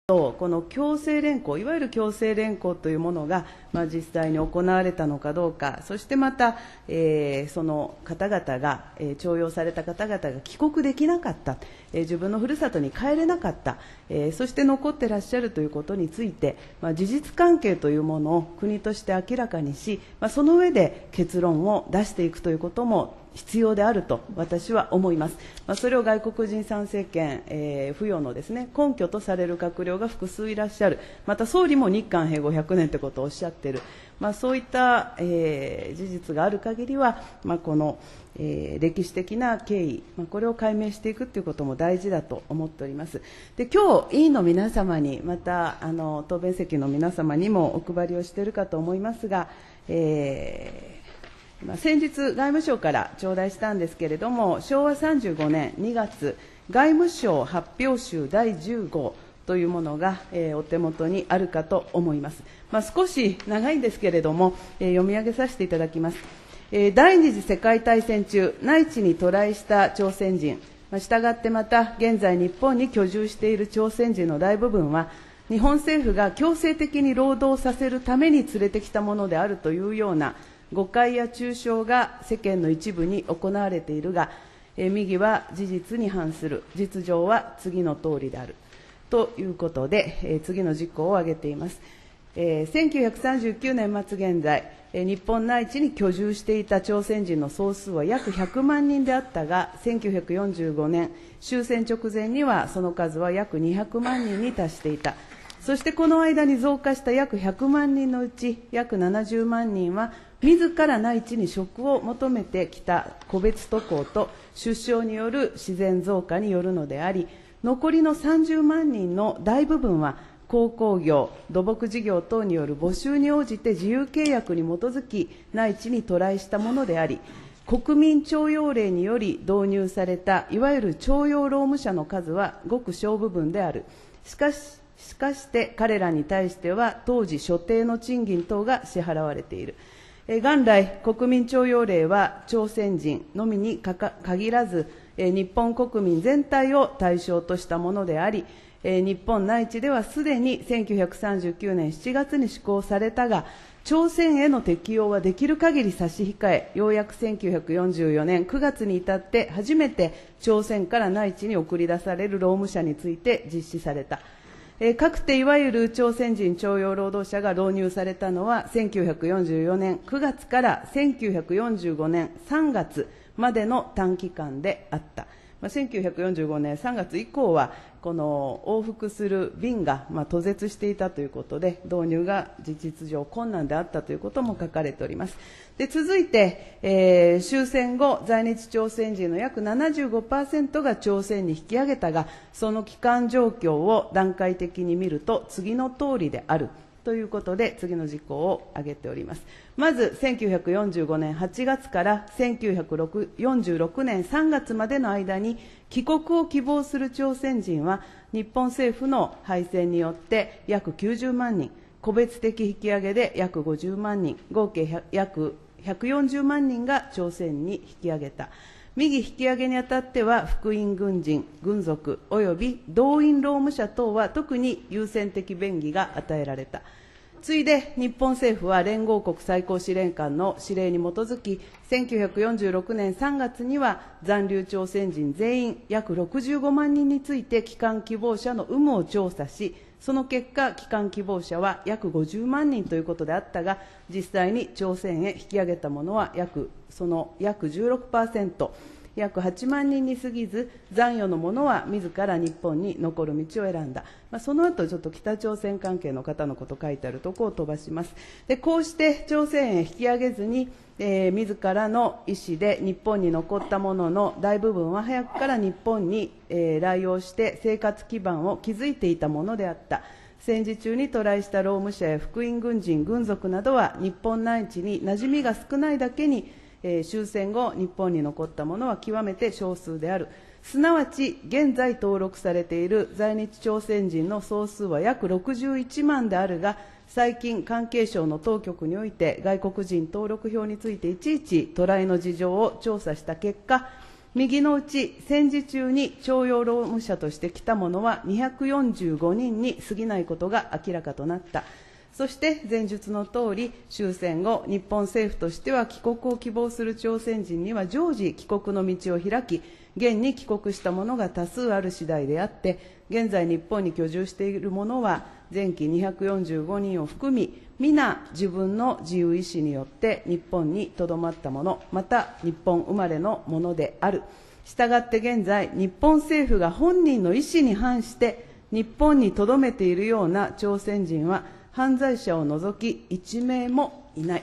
と、この強制連行、いわゆる強制連行というものが、実際に行われたのかどうか、そしてまた、その方々が、徴用された方々が帰国できなかった、自分のふるさとに帰れなかった、そして残ってらっしゃるということについて、事実関係というものを国として明らかにし、その上で結論を出していくということも必要であると私は思います。それを外国人参政権、付与のですね、根拠とされる閣僚が複数いらっしゃる。また総理も日韓併合100年ということをおっしゃっている。そういった、事実がある限りは、この、歴史的な経緯、これを解明していくということも大事だと思っております。で、今日委員の皆様に、また答弁席の皆様にもお配りをしているかと思いますが、先日、外務省から頂戴したんですけれども、昭和35年2月、外務省発表集第10号というものが、お手元にあるかと思います。少し長いんですけれども、読み上げさせていただきます。第二次世界大戦中、内地に渡来した朝鮮人、したがってまた、現在日本に居住している朝鮮人の大部分は、日本政府が強制的に労働させるために連れてきたものであるというような、誤解や中傷が世間の一部に行われているが、右は事実に反する、実情は次の通りであるということで、次の事項を挙げています。1939年末現在、日本内地に居住していた朝鮮人の総数は約100万人であったが、1945年、終戦直前にはその数は約200万人に達していた。そしてこの間に増加した約100万人のうち、約70万人は、自ら内地に職を求めてきた個別渡航と出生による自然増加によるのであり、残りの30万人の大部分は、鉱工業、土木事業等による募集に応じて自由契約に基づき内地に渡来したものであり、国民徴用令により導入されたいわゆる徴用労務者の数はごく小部分である。しかして彼らに対しては当時所定の賃金等が支払われている。元来、国民徴用令は朝鮮人のみに限らず、日本国民全体を対象としたものであり、日本内地ではすでに1939年7月に施行されたが、朝鮮への適用はできる限り差し控え、ようやく1944年9月に至って初めて朝鮮から内地に送り出される労務者について実施された。かくていわゆる朝鮮人徴用労働者が導入されたのは1944年9月から1945年3月までの短期間であった。1945年3月以降はこの往復する便が途絶していたということで、導入が事実上困難であったということも書かれております。で、続いて、終戦後、在日朝鮮人の約 75% が朝鮮に引き上げたが、その帰還状況を段階的に見ると次の通りである。ということで、次の事項を挙げております。まず、1945年8月から1946年3月までの間に、帰国を希望する朝鮮人は、日本政府の配線によって約90万人、個別的引き上げで約50万人、合計約140万人が朝鮮に引き上げた。右引き上げにあたっては、復員軍人、軍属及び動員労務者等は特に優先的便宜が与えられた。次いで日本政府は連合国最高司令官の指令に基づき、1946年3月には残留朝鮮人全員約65万人について帰還希望者の有無を調査し、その結果、帰還希望者は約50万人ということであったが、実際に朝鮮へ引き上げたものはその約 16%、約8万人に過ぎず、残余のものは自ら日本に残る道を選んだ。その後、ちょっと北朝鮮関係の方のこと書いてあるところを飛ばします。で、こうして朝鮮へ引き上げずに、自らの意思で日本に残ったものの大部分は早くから日本に、来用して生活基盤を築いていたものであった。戦時中に渡来した労務者や復員軍人、軍属などは日本内地に馴染みが少ないだけに、終戦後、日本に残ったものは極めて少数である。すなわち、現在登録されている在日朝鮮人の総数は約61万であるが、最近、関係省の当局において外国人登録票についていちいち渡来の事情を調査した結果、右のうち戦時中に徴用労務者として来た者は245人に過ぎないことが明らかとなった。そして前述のとおり、終戦後、日本政府としては帰国を希望する朝鮮人には常時帰国の道を開き、現に帰国した者が多数ある次第であって、現在日本に居住している者は前期245人を含み、皆自分の自由意思によって日本にとどまった者、また日本生まれの者である。したがって現在、日本政府が本人の意思に反して日本にとどめているような朝鮮人は、犯罪者を除き1名もいない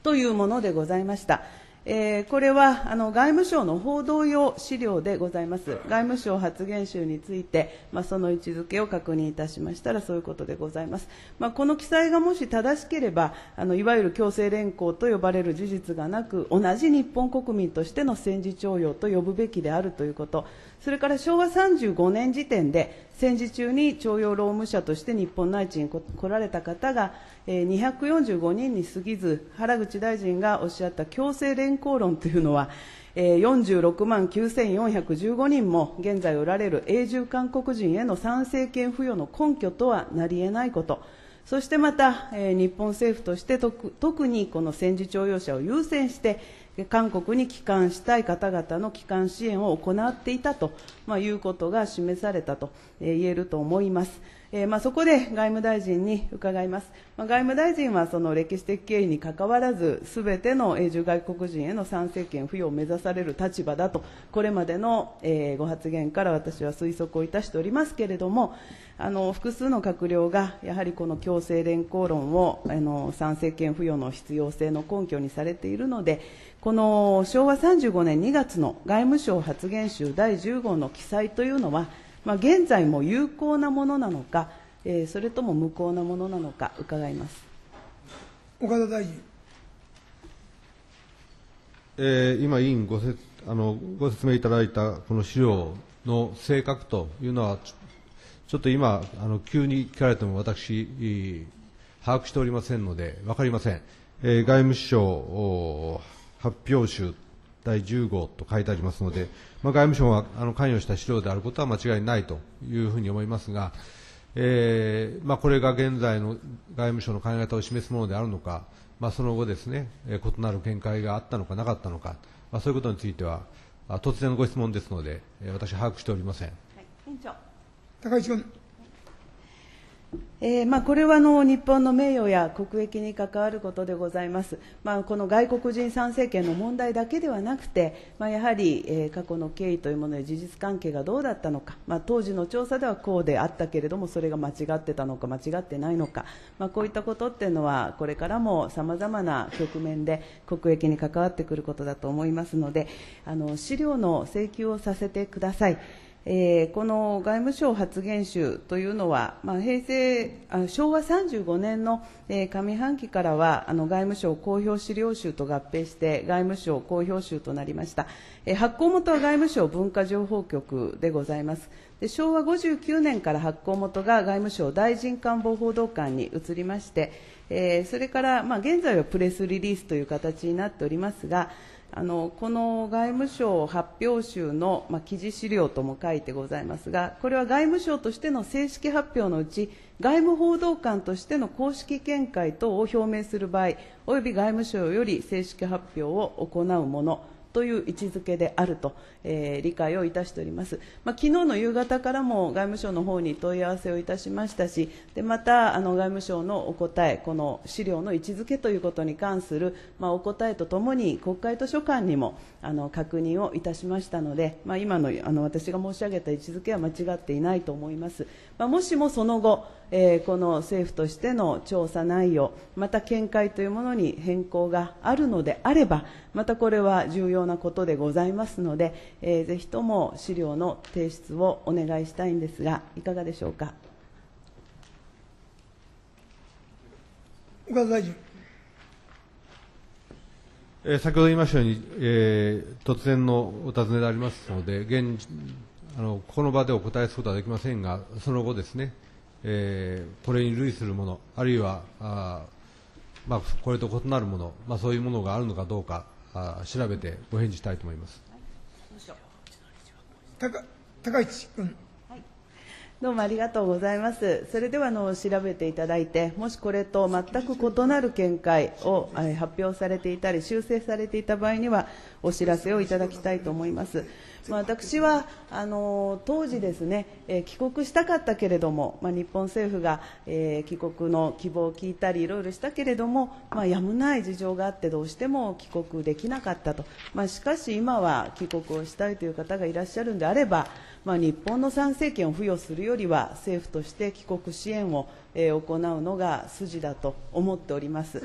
というものでございました。これは外務省の報道用資料でございます。外務省発言集について、その位置づけを確認いたしましたら、そういうことでございます。この記載がもし正しければ、いわゆる強制連行と呼ばれる事実がなく、同じ日本国民としての戦時徴用と呼ぶべきであるということ、それから昭和35年時点で、戦時中に徴用労務者として日本内地に来られた方が、245人に過ぎず、原口大臣がおっしゃった強制連行論というのは、46万9415人も現在おられる永住韓国人への参政権付与の根拠とはなり得ないこと、そしてまた、日本政府として特にこの戦時徴用者を優先して、韓国に帰還したい方々の帰還支援を行っていたということが示されたと言えると思います。そこで外務大臣に伺います。外務大臣はその歴史的経緯にかかわらず、すべての永住外国人への参政権付与を目指される立場だと、これまでのご発言から私は推測をいたしておりますけれども、複数の閣僚がやはりこの強制連行論を参政権付与の必要性の根拠にされているので、この昭和35年2月の外務省発言集第10号の記載というのは、現在も有効なものなのか、それとも無効なものなのか伺います。岡田大臣。今、委員ご説明いただいたこの資料の正確というのは、ちょっと今、急に聞かれても私、把握しておりませんので、分かりません。外務省発表集第10号と書いてありますので、外務省が関与した資料であることは間違いないというふうに思いますが、これが現在の外務省の考え方を示すものであるのか、その後ですね、異なる見解があったのかなかったのか、そういうことについては、突然のご質問ですので、私、把握しておりません。委員長。高市君。これは日本の名誉や国益に関わることでございます。この外国人参政権の問題だけではなくて、やはり、過去の経緯というもので事実関係がどうだったのか、当時の調査ではこうであったけれども、それが間違ってたのか間違ってないのか、こういったことっていうのは、これからもさまざまな局面で国益に関わってくることだと思いますので、資料の請求をさせてください。この外務省発言集というのは、昭和35年の、上半期からは外務省公表資料集と合併して外務省公表集となりました。発行元は外務省文化情報局でございます。昭和59年から発行元が外務省大臣官房報道官に移りまして、それから、現在はプレスリリースという形になっておりますが、この外務省発表集の、記事資料とも書いてございますが、これは外務省としての正式発表のうち、外務報道官としての公式見解等を表明する場合、および外務省より正式発表を行うものという位置づけであると、理解をいたしております。昨日の夕方からも外務省の方に問い合わせをいたしましたし、また外務省のお答え、この資料の位置づけということに関する、お答えとともに国会図書館にも確認をいたしましたので、今の私が申し上げた位置づけは間違っていないと思います。もしもその後、この政府としての調査内容、また見解というものに変更があるのであれば、またこれは重要なことでございますので、ぜひとも資料の提出をお願いしたいんですが、いかがでしょうか。岡田大臣。先ほど言いましたように、突然のお尋ねでありますので、この場でお答えすることはできませんが、その後ですね、これに類するもの、あるいはこれと異なるもの、そういうものがあるのかどうか調べてご返事したいと思います。高市君。どうもありがとうございます。それでは調べていただいて、もしこれと全く異なる見解を発表されていたり、修正されていた場合には、お知らせをいただきたいと思います。私は当時ですね、帰国したかったけれども、日本政府が、帰国の希望を聞いたりいろいろしたけれども、やむない事情があってどうしても帰国できなかったと、しかし今は帰国をしたいという方がいらっしゃるんであれば、日本の参政権を付与するよりは政府として帰国支援を行うのが筋だと思っております。